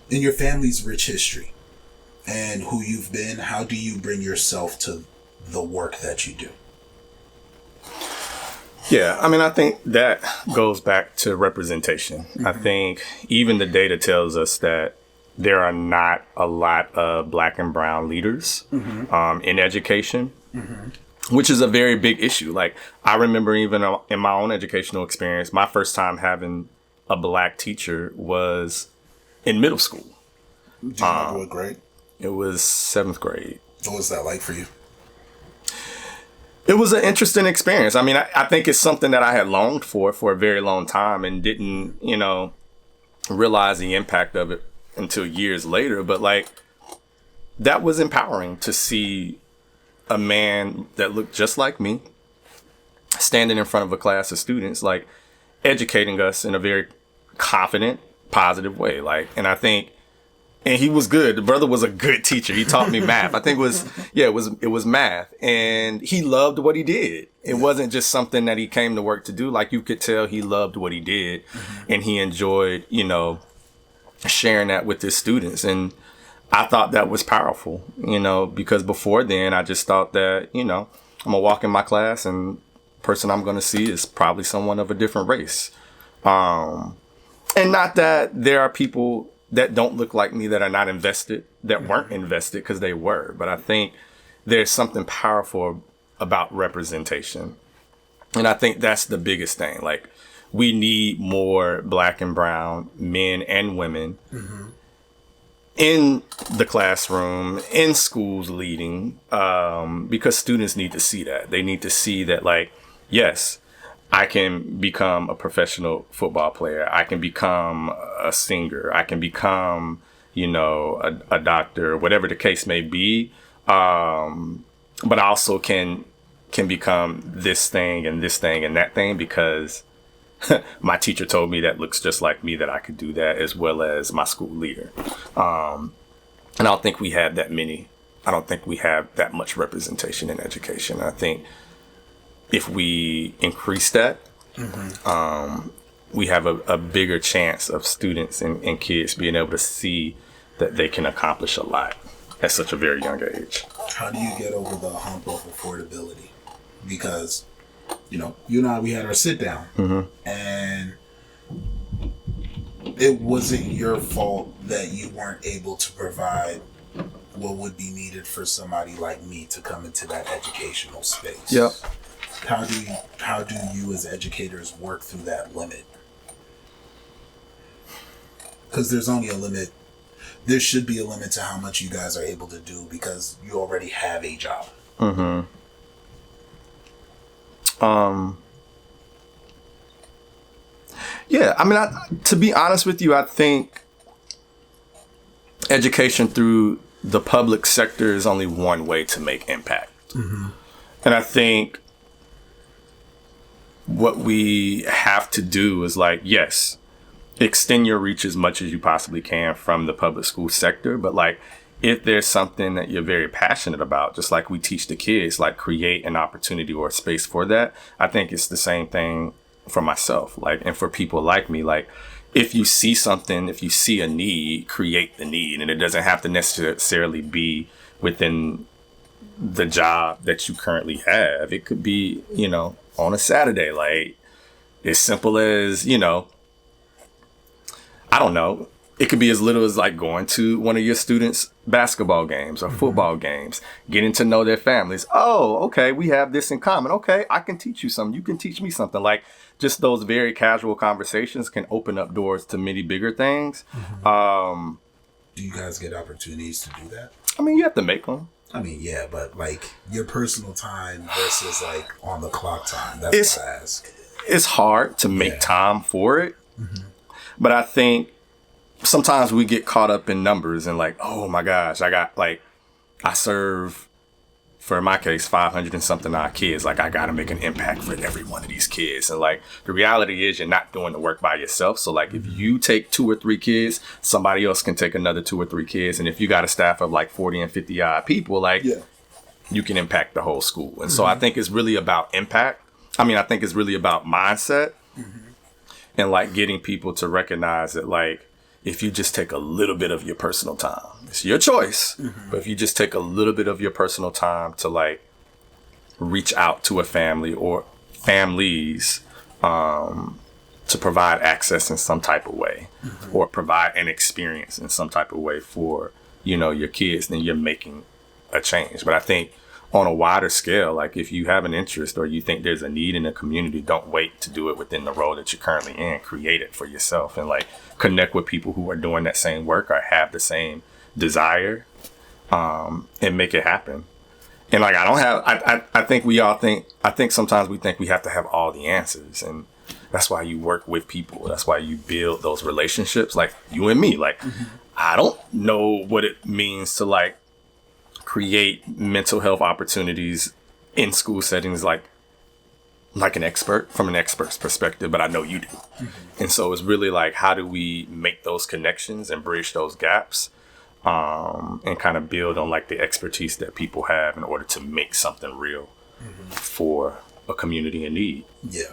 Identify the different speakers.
Speaker 1: in your family's rich history and who you've been, how do you bring yourself to the work that you do?
Speaker 2: Yeah, I mean, I think that goes back to representation. Mm-hmm. I think even the data tells us that there are not a lot of Black and brown leaders in education, which is a very big issue. Like, I remember even in my own educational experience, my first time having a Black teacher was in middle school.
Speaker 1: Do you remember what grade?
Speaker 2: It was 7th grade.
Speaker 1: What was that like for you?
Speaker 2: It was an interesting experience. I mean, I think it's something that I had longed for a very long time and didn't, realize the impact of it until years later. But like, that was empowering to see a man that looked just like me standing in front of a class of students, like educating us in a very confident, positive way. Like, and I think, and he was good. The brother was a good teacher. He taught me math. I think it was math, and he loved what he did. It wasn't just something that he came to work to do. Like, you could tell he loved what he did, and he enjoyed, sharing that with his students. And I thought that was powerful, because before then I just thought that, I'm gonna walk in my class and the person I'm gonna see is probably someone of a different race. And not that there are people that don't look like me that are not invested, that weren't invested, because they were. But I think there's something powerful about representation. And I think that's the biggest thing. Like, we need more Black and brown men and women in the classroom, in schools leading, because students need to see that. They need to see that, like, yes, I can become a professional football player. I can become a singer. I can become, a doctor, whatever the case may be. But I also can become this thing and that thing because my teacher told me that looks just like me, that I could do that, as well as my school leader. And I don't think we have that much representation in education. I think if we increase that, we have a bigger chance of students and kids being able to see that they can accomplish a lot at such a very young age.
Speaker 1: How do you get over the hump of affordability? Because, you and I, we had our sit down, and it wasn't your fault that you weren't able to provide what would be needed for somebody like me to come into that educational space.
Speaker 2: Yep.
Speaker 1: How do you as educators work through that limit? Because there's only a limit. There should be a limit to how much you guys are able to do because you already have a job.
Speaker 2: Yeah, I mean, to be honest with you, I think education through the public sector is only one way to make impact. And I think what we have to do is, like, yes, extend your reach as much as you possibly can from the public school sector. But like, if there's something that you're very passionate about, just like we teach the kids, like, create an opportunity or a space for that. I think it's the same thing for myself, like, and for people like me. Like, if you see something, if you see a need, create the need. And it doesn't have to necessarily be within the job that you currently have. It could be, on a Saturday, like, as simple as, I don't know. It could be as little as like going to one of your students' basketball games or football games, getting to know their families. Oh, okay, we have this in common. Okay, I can teach you something. You can teach me something. Like, just those very casual conversations can open up doors to many bigger things.
Speaker 1: Do you guys get opportunities to do that?
Speaker 2: I mean, you have to make them.
Speaker 1: I mean, yeah, but like your personal time versus like on the clock time. That's what I ask.
Speaker 2: It's hard to make time for it. But I think sometimes we get caught up in numbers and like, oh my gosh, I serve, for in my case, 500 and something odd kids. Like, I got to make an impact for every one of these kids. And like, the reality is you're not doing the work by yourself. So like, if you take 2 or 3 kids, somebody else can take another 2 or 3 kids. And if you got a staff of like 40 and 50 odd people, like, you can impact the whole school. And so I think it's really about impact. I mean, I think it's really about mindset. And like getting people to recognize that, like, if you just take a little bit of your personal time, it's your choice, but if you just take a little bit of your personal time to like reach out to a family or families, to provide access in some type of way, or provide an experience in some type of way for, you know, your kids, then you're making a change. But I think on a wider scale, like if you have an interest or you think there's a need in the community, don't wait to do it within the role that you're currently in. Create it for yourself and like connect with people who are doing that same work or have the same desire, and make it happen. And like, I think sometimes we think we have to have all the answers, and that's why you work with people. That's why you build those relationships, like you and me. Like, I don't know what it means to like create mental health opportunities in school settings, like an expert from an expert's perspective, but I know you do. And so it's really like, how do we make those connections and bridge those gaps, and kind of build on like the expertise that people have in order to make something real for a community in need.
Speaker 1: Yeah.